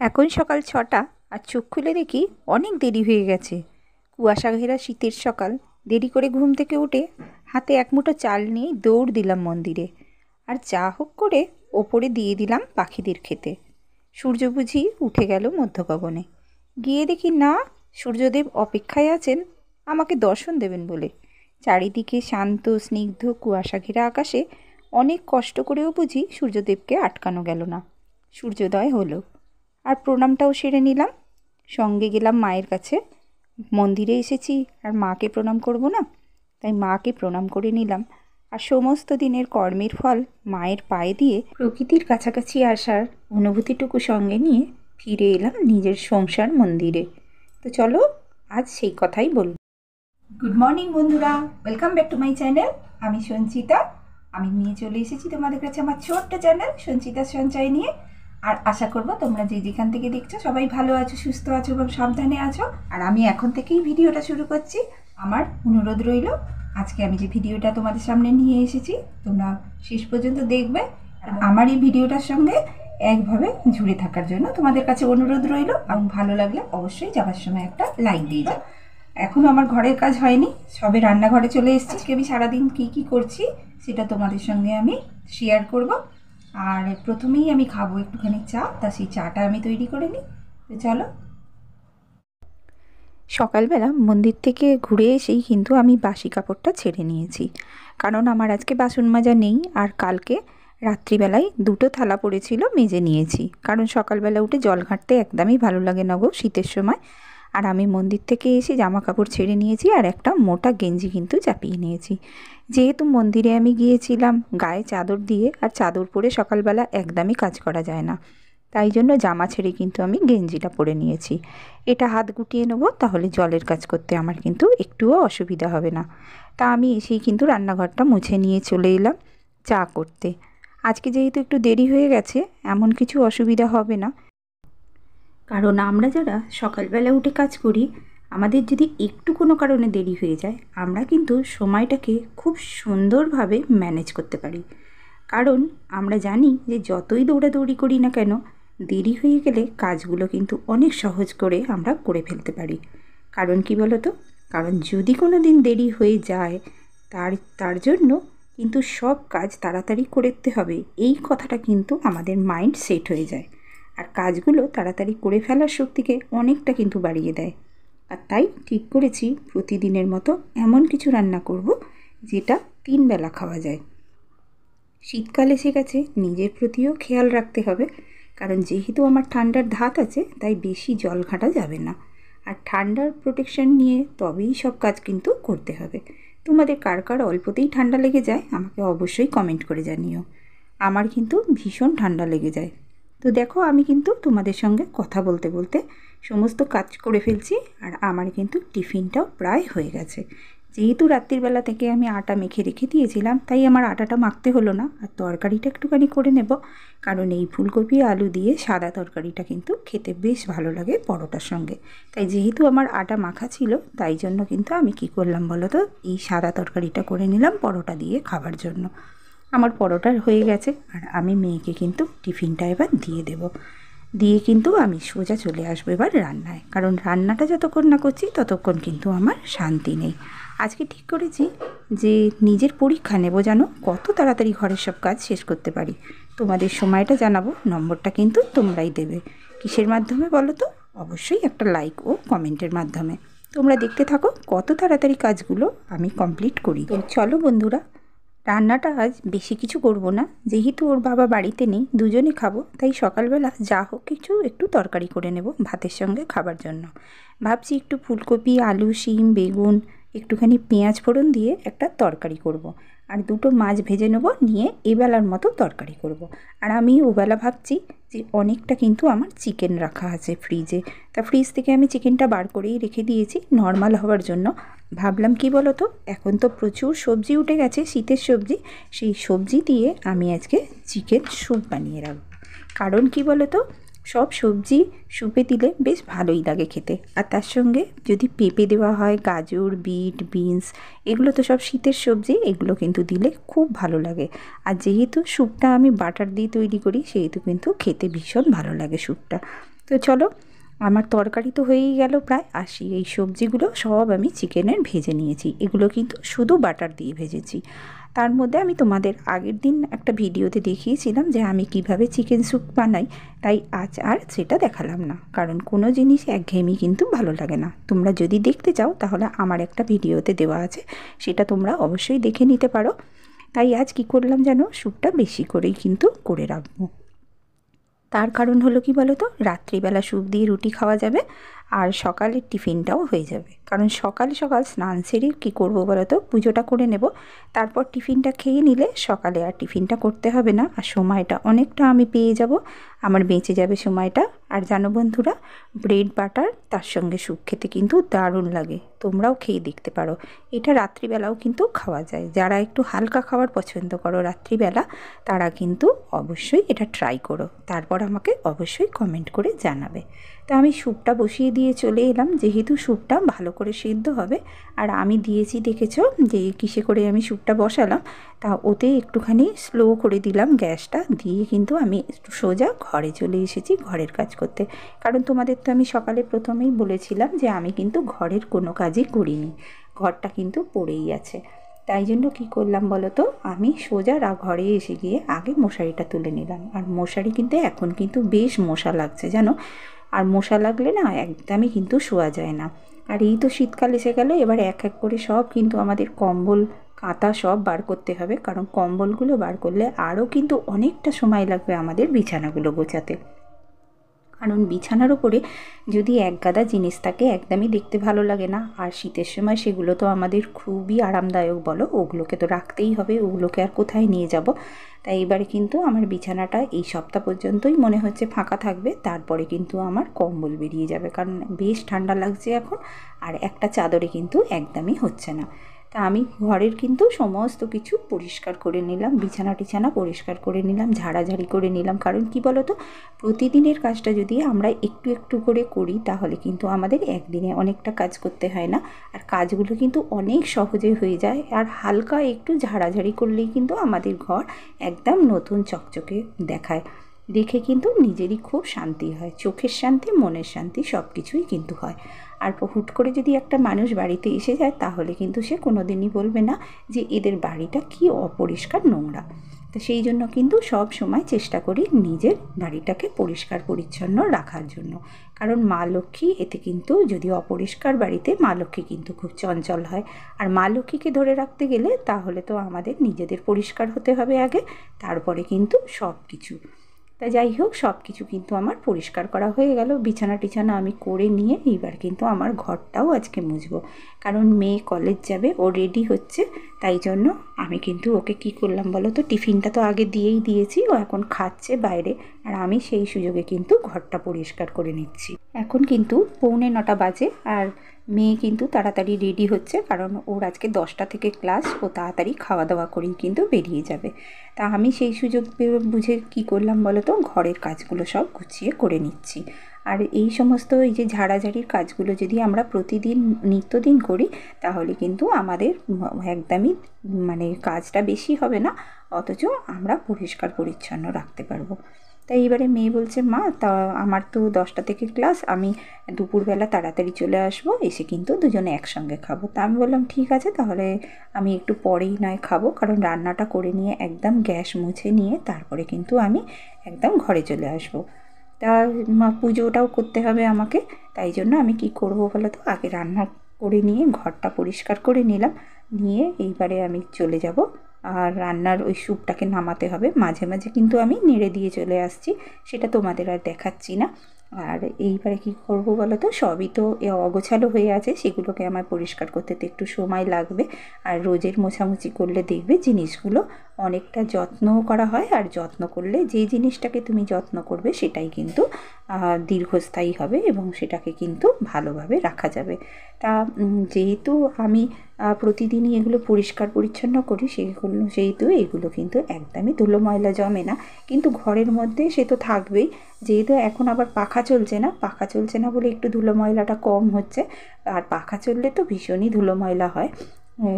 এখন সকাল ৬টা আর চোখ খুলে দেখি অনেক দেরি হয়ে গেছে। কুয়াশা ঘেরা শীতের সকাল। দেরি করে ঘুম থেকে উঠে হাতে এক মুঠো চাল নিয়ে দৌড় দিলাম মন্দিরে। আর যা হোক করে ওপরে দিয়ে দিলাম পাখিদের খেতে। সূর্য বুঝি উঠে গেল মধ্য গগনে। গিয়ে দেখি না, সূর্যদেব অপেক্ষায় আছেন আমাকে দর্শন দেবেন বলে। চারিদিকে শান্ত স্নিগ্ধ কুয়াশা ঘেরা আকাশে অনেক কষ্ট করেও বুঝি সূর্যদেবকে আটকানো গেল না। সূর্যোদয় হলো আর প্রণামটাও সেরে নিলাম। সঙ্গে গেলাম মায়ের কাছে। মন্দিরে এসেছি আর মাকে প্রণাম করব না? তাই মাকে প্রণাম করে নিলাম। আর সমস্ত দিনের কর্মের ফল মায়ের পায়ে দিয়ে প্রকৃতির কাছাকাছি আসার অনুভূতিটুকু সঙ্গে নিয়ে ফিরে এলাম নিজের সংসার মন্দিরে। তো চলো আজ সেই কথাই বলব। গুড মর্নিং বন্ধুরা, welcome back to my channel. আমি সঞ্চিতা। আমি নিয়ে চলে এসেছি তোমাদের কাছে আমার ছোট্ট চ্যানেল সঞ্চিতা সঞ্চয় নিয়ে। আর আশা করব তোমরা যে যেখান থেকে দেখছো সবাই ভালো আছো, সুস্থ আছো এবং সাবধানে আছো। আর আমি এখন থেকেই ভিডিওটা শুরু করছি। আমার অনুরোধ রইল, আজকে আমি যে ভিডিওটা তোমাদের সামনে নিয়ে এসেছি তোমরা শেষ পর্যন্ত দেখবে। আর আমার এই ভিডিওটার সঙ্গে একভাবে জুড়ে থাকার জন্য তোমাদের কাছে অনুরোধ রইল। এবং ভালো লাগলে অবশ্যই যাবার সময় একটা লাইক দিয়ে যাও। এখনও আমার ঘরের কাজ হয়নি, সবে রান্নাঘরে চলে এসেছি। আজকে আমি সারাদিন কী করছি সেটা তোমাদের সঙ্গে আমি শেয়ার করব। আর প্রথমেই আমি খাবো একটুখানি চা, তা সেই চাটা আমি তৈরি করে নিই। তো চলো। সকালবেলা মন্দির থেকে ঘুরে এসেই কিন্তু আমি বাসি কাপড়টা ছেড়ে নিয়েছি, কারণ আমার আজকে বাসন মাজা নেই। আর কালকে রাত্রিবেলায় 2টো থালা পড়েছিল, মেজে নিয়েছি। কারণ সকালবেলা উঠে জল ঘাঁটতে একদমই ভালো লাগে না গো শীতের সময়। আর আমি মন্দির থেকে এসে জামা কাপড় ছেড়ে নিয়েছি আর একটা মোটা গেঞ্জি কিন্তু চাপিয়ে নিয়েছি। যেহেতু মন্দিরে আমি গিয়েছিলাম গায়ে চাদর দিয়ে, আর চাদর পরে সকালবেলা একদমই কাজ করা যায় না, তাই জন্য জামা ছেড়ে কিন্তু আমি গেঞ্জিটা পরে নিয়েছি। এটা হাত গুটিয়ে নেবো, তাহলে জলের কাজ করতে আমার কিন্তু একটুও অসুবিধা হবে না। তা আমি এসেই কিন্তু রান্নাঘরটা মুছে নিয়ে চলে এলাম চা করতে। আজকে যেহেতু একটু দেরি হয়ে গেছে, এমন কিছু অসুবিধা হবে না, কারণ আমরা যারা সকালবেলা উঠে কাজ করি, আমাদের যদি একটু কোনো কারণে দেরি হয়ে যায়, আমরা কিন্তু সময়টাকে খুব সুন্দরভাবে ম্যানেজ করতে পারি। কারণ আমরা জানি যে যতই দৌড়াদৌড়ি করি না কেন, দেরি হয়ে গেলে কাজগুলো কিন্তু অনেক সহজ করে আমরা করে ফেলতে পারি। কারণ কি বলো তো? কারণ যদি কোনো দিন দেরি হয়ে যায়, তার জন্য কিন্তু সব কাজ তাড়াতাড়ি করতে হবে, এই কথাটা কিন্তু আমাদের মাইন্ড সেট হয়ে যায়। আর কাজগুলো তাড়াতাড়ি করে ফেলার শক্তিকে অনেকটা কিন্তু বাড়িয়ে দেয়। আর তাই ঠিক করেছি প্রতিদিনের মতো এমন কিছু রান্না করব যেটা 3 বেলা খাওয়া যায়। শীতকাল এসে গেছে, নিজের প্রতিও খেয়াল রাখতে হবে। কারণ যেহেতু আমার ঠান্ডার ধাত আছে, তাই বেশি জল ঘাঁটা যাবে না। আর ঠান্ডার প্রোটেকশন নিয়ে তবেই সব কাজ কিন্তু করতে হবে। তোমাদের কার কার অল্পতেই ঠান্ডা লেগে যায় আমাকে অবশ্যই কমেন্ট করে জানিও। আমার কিন্তু ভীষণ ঠান্ডা লেগে যায়। তো দেখো, আমি কিন্তু তোমাদের সঙ্গে কথা বলতে বলতে সমস্ত কাজ করে ফেলছি। আর আমার কিন্তু টিফিনটাও প্রায় হয়ে গেছে। যেহেতু রাত্রিবেলা থেকে আমি আটা মেখে রেখে দিয়েছিলাম, তাই আমার আটাটা মাখতে হলো না। আর তরকারিটা একটুখানি করে নেব, কারণ এই ফুলকপি আলু দিয়ে সাদা তরকারিটা কিন্তু খেতে বেশ ভালো লাগে পরোটার সঙ্গে। তাই যেহেতু আমার আটা মাখা ছিল, তাই জন্য কিন্তু আমি কি করলাম বলো তো, এই সাদা তরকারিটা করে নিলাম পরোটা দিয়ে খাবার জন্য। আমার পরোটা হয়ে গেছে, আর আমি মেয়েকে কিন্তু টিফিনটা এবার দিয়ে দেব। দিয়ে কিন্তু আমি সোজা চলে আসবো এবার রান্নায়, কারণ রান্নাটা যতক্ষণ না করছি ততক্ষণ কিন্তু আমার শান্তি নেই। আজকে ঠিক করেছি যে নিজের পরীক্ষা নেব, জানো কত তাড়াতাড়ি ঘরের সব কাজ শেষ করতে পারি। তোমাদের সময়টা জানাবো, নম্বরটা কিন্তু তোমরাই দেবে। কিসের মাধ্যমে বলো তো? অবশ্যই একটা লাইক ও কমেন্টের মাধ্যমে। তোমরা দেখতে থাকো কত তাড়াতাড়ি কাজগুলো আমি কমপ্লিট করি। তো চলো বন্ধুরা, রান্নাটা আজ বেশি কিছু করব না। যেহেতু ওর বাবা বাড়িতে নেই, দুজনে খাবো, তাই সকালবেলা যা হোক কিছু একটু তরকারি করে নেব ভাতের সঙ্গে খাবার জন্য। ভাবছি একটু ফুলকপি আলু শিম বেগুন একটুখানি পেঁয়াজ ফোড়ন দিয়ে একটা তরকারি করব। আর 2টো মাছ ভেজে নেব, নিয়ে এবেলার মতো তরকারি করব। আর আমি ওবেলা ভাবছি যে অনেকটা কিন্তু আমার চিকেন রাখা আছে ফ্রিজে, তা ফ্রিজ থেকে আমি চিকেনটা বার করেই রেখে দিয়েছি নর্মাল হওয়ার জন্য। ভাবলাম কি বলো তো, এখন তো প্রচুর সবজি উঠে গেছে, শীতের সবজি, সেই সবজি দিয়ে আমি আজকে চিকেন স্যুপ বানিয়ে রাখবো। কারণ কি বলো তো, সব সবজি স্যুপে দিলে বেশ ভালোই লাগে খেতে। আর তার সঙ্গে যদি পেঁপে দেওয়া হয়, গাজর বিট বিনস, এগুলো তো সব শীতের সবজি, এগুলো কিন্তু দিলে খুব ভালো লাগে। আর যেহেতু স্যুপটা আমি বাটার দিয়ে তৈরি করি, সেহেতু কিন্তু খেতে ভীষণ ভালো লাগে স্যুপটা। তো চলো, আমার তরকারি তো হয়েই গেল প্রায়। আসি, এই সবজিগুলো সব আমি চিকেনের ভেজে নিয়েছি। এগুলো কিন্তু শুধু বাটার দিয়ে ভেজেছি। তার মধ্যে আমি তোমাদের আগের দিন একটা ভিডিওতে দেখিয়েছিলাম যে আমি কিভাবে চিকেন স্যুপ বানাই, তাই আজ আর সেটা দেখালাম না, কারণ কোনো জিনিস একঘেয়েমি কিন্তু ভালো লাগে না। তোমরা যদি দেখতে চাও তাহলে আমার একটা ভিডিওতে দেওয়া আছে, সেটা তোমরা অবশ্যই দেখে নিতে পারো। তাই আজ কি করলাম জানো, স্যুপটা বেশি করেই কিন্তু করে রাখবো। তার কারণ হলো কি বলো তো, রাত্রিবেলা স্যুপ দিয়ে রুটি খাওয়া যাবে আর সকালের টিফিনটাও হয়ে যাবে। কারণ সকাল সকাল স্নান সেরে কী করবো বলো তো, পুজোটা করে নেব, তারপর টিফিনটা খেয়ে নিলে সকালে আর টিফিনটা করতে হবে না, আর সময়টা অনেকটা আমি পেয়ে যাব, আমার বেঁচে যাবে সময়টা। আর জানো বন্ধুরা, ব্রেড বাটার তার সঙ্গে স্যুপ খেতে কিন্তু দারুণ লাগে। তোমরাও খেয়ে দেখতে পারো। এটা রাত্রিবেলাও কিন্তু খাওয়া যায়। যারা একটু হালকা খাবার পছন্দ করো রাত্রিবেলা, তারা কিন্তু অবশ্যই এটা ট্রাই করো। তারপর আমাকে অবশ্যই কমেন্ট করে জানাবে। তা আমি স্যুপটা বসিয়ে দিয়ে চলে এলাম, যেহেতু স্যুপটা ভালো করে সিদ্ধ হবে। আর আমি দিয়েছি, দেখেছো যে কিসে করে আমি স্যুপটা বসালাম, তা ওতে একটুখানি স্লো করে দিলাম গ্যাসটা, দিয়ে কিন্তু আমি সোজা ঘরে চলে এসেছি ঘরের কাজ করতে। কারণ তোমাদের তো আমি সকালে প্রথমেই বলেছিলাম যে আমি কিন্তু ঘরের কোনো কাজই করিনি, ঘরটা কিন্তু পড়েই আছে। তাই জন্য কী করলাম বলো তো, আমি সোজা ঘরে এসে গিয়ে আগে মশারিটা তুলে নিলাম। আর মশারি কিন্তু এখন কিন্তু বেশ মশা লাগছে জানো, আর মশা লাগলে না একদমই কিন্তু শোয়া যায় না। আর এই তো শীতকাল এসে গেল, এবার এক এক করে সব কিন্তু আমাদের কম্বল কাঁথা সব বার করতে হবে, কারণ কম্বলগুলো বার করলে আরও কিন্তু অনেকটা সময় লাগবে আমাদের বিছানাগুলো গোছাতে। কারণ বিছানার ওপরে যদি এক গাদা জিনিস থাকে একদমই দেখতে ভালো লাগে না। আর শীতের সময় সেগুলো তো আমাদের খুবই আরামদায়ক বলো, ওগুলোকে তো রাখতেই হবে, ওগুলোকে আর কোথায় নিয়ে যাব। তাই এবারে কিন্তু আমার বিছানাটা এই সপ্তাহ পর্যন্তই মনে হচ্ছে ফাঁকা থাকবে, তারপরে কিন্তু আমার কম্বল বেরিয়ে যাবে, কারণ বেশ ঠান্ডা লাগছে এখন, আর একটা চাদরে কিন্তু একদমই হচ্ছে না। তা আমি ঘরের কিন্তু সমস্ত কিছু পরিষ্কার করে নিলাম, বিছানা টিছানা পরিষ্কার করে নিলাম, ঝাড়াঝাড়ি করে নিলাম। কারণ কি বলো তো, প্রতিদিনের কাজটা যদি আমরা একটু একটু করে করি তাহলে কিন্তু আমাদের একদিনে অনেকটা কাজ করতে হয় না, আর কাজগুলো কিন্তু অনেক সহজে হয়ে যায়। আর হালকা একটু ঝাড়াঝাড়ি করলেই কিন্তু আমাদের ঘর একদম নতুন চকচকে দেখায়, দেখে কিন্তু নিজেরই খুব শান্তি হয়, চোখের শান্তি, মনের শান্তি সব কিছুই কিন্তু হয়। আর হুট করে যদি একটা মানুষ বাড়িতে এসে যায় তাহলে কিন্তু সে কোনো দিনই বলবে না যে এদের বাড়িটা কি অপরিষ্কার, নোংরা। তো সেই জন্য কিন্তু সব সময় চেষ্টা করি নিজের বাড়িটাকে পরিষ্কার পরিচ্ছন্ন রাখার জন্য। কারণ মা লক্ষ্মী এতে কিন্তু, যদি অপরিষ্কার বাড়িতে, মা লক্ষ্মী কিন্তু খুব চঞ্চল হয়। আর মা লক্ষ্মীকে ধরে রাখতে গেলে তাহলে তো আমাদের নিজেদের পরিষ্কার হতে হবে আগে, তারপরে কিন্তু সব কিছু। তা যাই হোক, সব কিছু কিন্তু আমার পরিষ্কার করা হয়ে গেল, বিছানা টিছানা আমি করে নিয়ে এইবার কিন্তু আমার ঘরটাও আজকে মুছবো। কারণ মেয়ে কলেজ যাবে, ও রেডি হচ্ছে, তাই জন্য আমি কিন্তু ওকে কি করলাম বলো তো, টিফিনটা তো আগে দিয়েই দিয়েছি, ও এখন খাচ্ছে বাইরে, আর আমি সেই সুযোগে কিন্তু ঘরটা পরিষ্কার করে নিচ্ছি। এখন কিন্তু 8:45 বাজে, আর মেয়ে কিন্তু তাড়াতাড়ি রেডি হচ্ছে, কারণ ওর আজকে 10টা থেকে ক্লাস, ও তাড়াতাড়ি খাওয়া দাওয়া করেই কিন্তু বেরিয়ে যাবে। তা আমি সেই সুযোগ বুঝে কী করলাম বলো তো, ঘরের কাজগুলো সব গুছিয়ে করে নিচ্ছি। আর এই সমস্ত এই যে ঝাড়াঝাড়ির কাজগুলো যদি আমরা প্রতিদিন নিত্যদিন করি তাহলে কিন্তু আমাদের একদমই মানে কাজটা বেশি হবে না, অথচ আমরা পরিষ্কার পরিচ্ছন্ন রাখতে পারবো। তাই এবারে মেয়ে বলছে, মা তা আমার তো 10টা থেকে ক্লাস, আমি দুপুরবেলা তাড়াতাড়ি চলে আসবো, এসে কিন্তু দুজনে একসঙ্গে খাবো। তা আমি বললাম ঠিক আছে, তাহলে আমি একটু পরেই নয় খাবো, কারণ রান্নাটা করে নিয়ে একদম গ্যাস মুছে নিয়ে তারপরে কিন্তু আমি একদম ঘরে চলে আসবো। তা পুজোটাও করতে হবে আমাকে, তাই জন্য আমি কি করব বলো তো, আগে রান্না করে নিয়ে ঘরটা পরিষ্কার করে নিলাম, নিয়ে এইবারে আমি চলে যাব। আর রান্নার ওই স্যুপটাকে নামাতে হবে, মাঝে মাঝে কিন্তু আমি নেড়ে দিয়ে চলে আসছি, সেটা তোমাদের আর দেখাচ্ছি না। আর এইবারে কি করব বলো তো, সবই তো অগোছালো হয়ে আছে, সেগুলোকে আমার পরিষ্কার করতে তো একটু সময় লাগবে। আর রোজের মোছামুছি করলে দেখবে জিনিসগুলো অনেকটা যত্নও করা হয়, আর যত্ন করলে যে জিনিসটাকে তুমি যত্ন করবে সেটাই কিন্তু দীর্ঘস্থায়ী হবে এবং সেটাকে কিন্তু ভালোভাবে রাখা যাবে। তা যেহেতু আমি প্রতিদিনই এগুলো পরিষ্কার পরিচ্ছন্ন করি, সেহেতু এগুলো কিন্তু একদমই ধুলো ময়লা জমে না। কিন্তু ঘরের মধ্যে সে তো থাকবেই, যেহেতু এখন আবার পাখা চলছে না, পাখা চলছে না বলে একটু ধুলো ময়লাটা কম হচ্ছে, আর পাখা চললে তো ভীষণই ধুলো ময়লা হয়,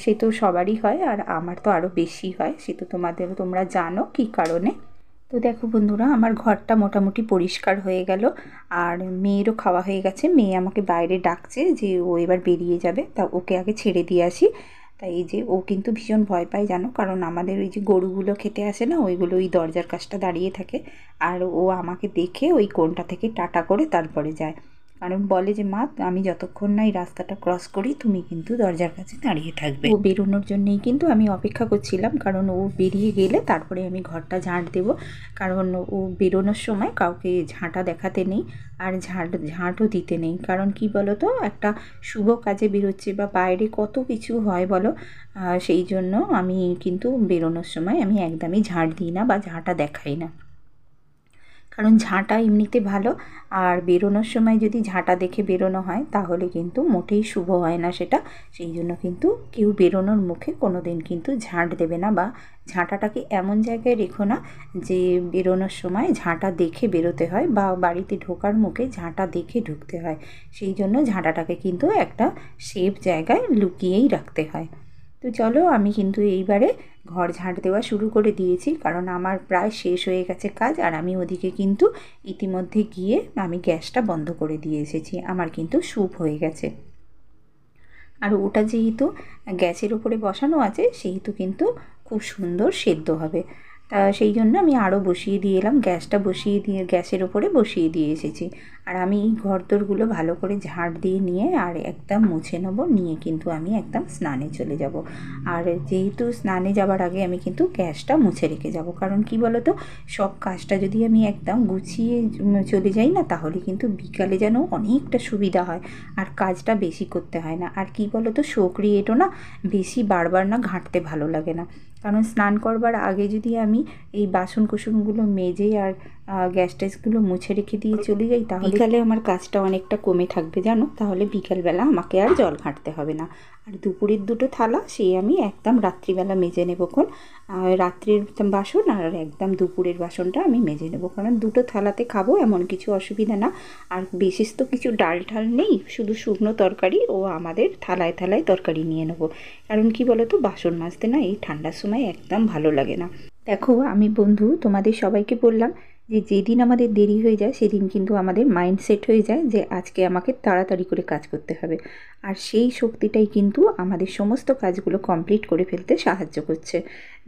সে তো সবারই হয়, আর আমার তো আরও বেশি হয়, সে তো তোমরা জানো কী কারণে। তো দেখো বন্ধুরা, আমার ঘরটা মোটামুটি পরিষ্কার হয়ে গেল, আর মেয়েরও খাওয়া হয়ে গেছে। মেয়ে আমাকে বাইরে ডাকছে যে ও এবার বেরিয়ে যাবে, তা ওকে আগে ছেড়ে দিয়ে আসি। তাই এই যে ও কিন্তু ভীষণ ভয় পায় জানো, কারণ আমাদের ওই যে গরুগুলো খেতে আসে না, ওইগুলো ওই দরজার কাছটা দাঁড়িয়ে থাকে, আর ও আমাকে দেখে ওই কোণটা থেকে টাটা করে তারপরে যায়। কারণ বলে যে মা, আমি যতক্ষণ না এই রাস্তাটা ক্রস করি তুমি কিন্তু দরজার কাছে দাঁড়িয়ে থাকবে। ও বেরোনোর জন্যেই কিন্তু আমি অপেক্ষা করছিলাম, কারণ ও বেরিয়ে গেলে তারপরে আমি ঘরটা ঝাঁট দেবো। কারণ ও বেরোনোর সময় কাউকে ঝাঁটা দেখাতে নেই, আর ঝাঁটও দিতে নেই। কারণ কি বলো তো, একটা শুভ কাজে বেরোচ্ছে বা বাইরে কত কিছু হয় বলো, সেই জন্য আমি কিন্তু বেরোনোর সময় আমি একদমই ঝাঁট দিই না বা ঝাঁটা দেখাই না। কারণ ঝাঁটা এমনিতে ভালো, আর বেরোনোর সময় যদি ঝাঁটা দেখে বেরোনো হয় তাহলে কিন্তু মোটেই শুভ হয় না সেটা। সেই জন্য কিন্তু কেউ বেরোনোর মুখে কোনো দিন কিন্তু ঝাঁট দেবে না, বা ঝাঁটাটাকে এমন জায়গায় রেখো না যে বেরোনোর সময় ঝাঁটা দেখে বেরোতে হয়, বা বাড়িতে ঢোকার মুখে ঝাঁটা দেখে ঢুকতে হয়। সেই জন্য ঝাঁটাটাকে কিন্তু একটা সেফ জায়গায় লুকিয়েই রাখতে হয়। তো চলো, আমি কিন্তু এইবারে ঘর ঝাঁট দেওয়া শুরু করে দিয়েছি, কারণ আমার প্রায় শেষ হয়ে গেছে কাজ। আর আমি ওদিকে কিন্তু ইতিমধ্যে গিয়ে আমি গ্যাসটা বন্ধ করে দিয়ে এসেছি, আমার কিন্তু স্যুপ হয়ে গেছে। আর ওটা যেহেতু গ্যাসের উপরে বসানো আছে সেহেতু কিন্তু খুব সুন্দর সেদ্ধ হবে। তা সেই জন্য আমি আরও বসিয়ে দিয়ে এলাম, গ্যাসটা বসিয়ে দিয়ে গ্যাসের ওপরে বসিয়ে দিয়ে এসেছি। আর আমি এই ঘরদোরগুলো ভালো করে ঝাড় দিয়ে নিয়ে আর একদম মুছে নেবো, নিয়ে কিন্তু আমি একদম স্নানে চলে যাব। আর যেহেতু স্নানে যাবার আগে আমি কিন্তু গ্যাসটা মুছে রেখে যাব, কারণ কি বলো তো, সব কাজটা যদি আমি একদম গুছিয়ে চলে যাই না, তাহলে কিন্তু বিকালে যেন অনেকটা সুবিধা হয়, আর কাজটা বেশি করতে হয় না। আর কি বলো তো, শোকরি এটো না বেশি বারবার না ঘাঁটতে ভালো লাগে না। কারণ স্নান করবার আগে যদি আমি এই বাসন কুসনগুলো মেজে আর গ্যাস ট্যাসগুলো মুছে রেখে দিয়ে চলে যাই, তাহলে বিকালে আমার কাজটা অনেকটা কমে থাকবে জানো। তাহলে বিকালবেলা আমাকে আর জল ঘাঁটতে হবে না। আর দুপুরের দুটো থালা সেই আমি একদম রাত্রিবেলা মেজে নেবক্ষণ। রাত্রের বাসন আর একদম দুপুরের বাসনটা আমি মেজে নেবো, কারণ দুটো থালাতে খাবো এমন কিছু অসুবিধা না। আর বিশেষ তো কিছু ডাল ঠাল নেই, শুধু শুকনো তরকারি ও আমাদের থালায় থালায় তরকারি নিয়ে নেবো। কারণ কি বলো তো, বাসন মাজতে না এই ঠান্ডার সময় একদম ভালো লাগে না। দেখো আমি বন্ধু তোমাদের সবাইকে বললাম যে যেদিন আমাদের দেরি হয়ে যায় সেদিন কিন্তু আমাদের মাইন্ড সেট হয়ে যায় যে আজকে আমাকে তাড়াতাড়ি করে কাজ করতে হবে। আর সেই শক্তিটাই কিন্তু আমাদের সমস্ত কাজগুলো কমপ্লিট করে ফেলতে সাহায্য করছে।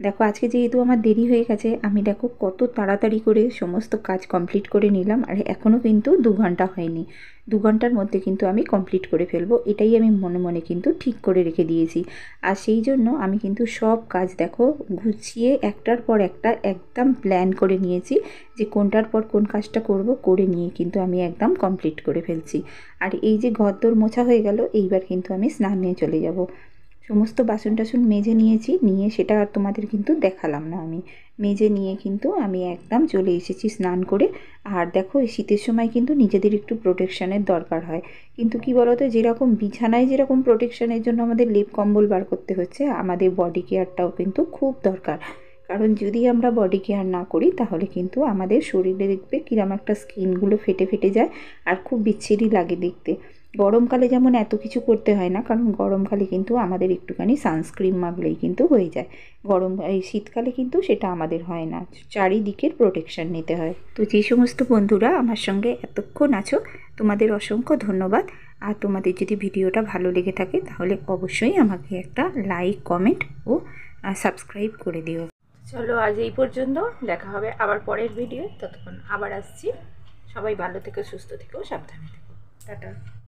দেখো আজকে যেহেতু আমার দেরি হয়ে গেছে, আমি দেখো কত তাড়াতাড়ি করে সমস্ত কাজ কমপ্লিট করে নিলাম, আর এখনও কিন্তু 2 ঘন্টা হয়নি। 2 ঘন্টার মধ্যে কিন্তু আমি কমপ্লিট করে ফেলবো, এটাই আমি মনে মনে কিন্তু ঠিক করে রেখে দিয়েছি। আর সেই জন্য আমি কিন্তু সব কাজ দেখো গুছিয়ে একটার পর একটা একদম প্ল্যান করে নিয়েছি, যে কোনটার পর কোন কাজটা করব, করে নিয়ে কিন্তু আমি একদম কমপ্লিট করে ফেলছি। আর এই যে ঘরদোর মোছা হয়ে গেল, এইবার কিন্তু আমি স্নানে চলে যাব। সমস্ত বাসন টাসন মেজে নিয়েছি, নিয়ে সেটা আর তোমাদের কিন্তু দেখালাম না। আমি মেজে নিয়ে কিন্তু আমি একদম চলে এসেছি স্নান করে। আর দেখো এই শীতের সময় কিন্তু নিজেদের একটু প্রোটেকশানের দরকার হয়। কিন্তু কি বলতো, যেরকম বিছানায় যেরকম প্রোটেকশানের জন্য আমাদের লেপ কম্বল বার করতে হচ্ছে, আমাদের বডি কেয়ারটাও কিন্তু খুব দরকার। কারণ যদি আমরা বডি কেয়ার না করি তাহলে কিন্তু আমাদের শরীরে দেখবে কিরম একটা স্কিনগুলো ফেটে ফেটে যায়, আর খুব বিচ্ছিরি লাগে দেখতে। গরমকালে যেমন এত কিছু করতে হয় না, কারণ গরমকালে কিন্তু আমাদের একটুখানি সানস্ক্রিন মাখলেই কিন্তু হয়ে যায়। এই শীতকালে কিন্তু সেটা আমাদের হয় না, চারিদিকের প্রোটেকশান নিতে হয়। তো যে সমস্ত বন্ধুরা আমার সঙ্গে এতক্ষণ আছো, তোমাদের অসংখ্য ধন্যবাদ। আর তোমাদের যদি ভিডিওটা ভালো লেগে থাকে তাহলে অবশ্যই আমাকে একটা লাইক, কমেন্ট ও সাবস্ক্রাইব করে দিও। চলো আজ এই পর্যন্ত, দেখা হবে আবার পরের ভিডিও। ততক্ষণ আবার আসছি। সবাই ভালো থেকো, সুস্থ থেকো, সাবধানে থেকো। টাটা।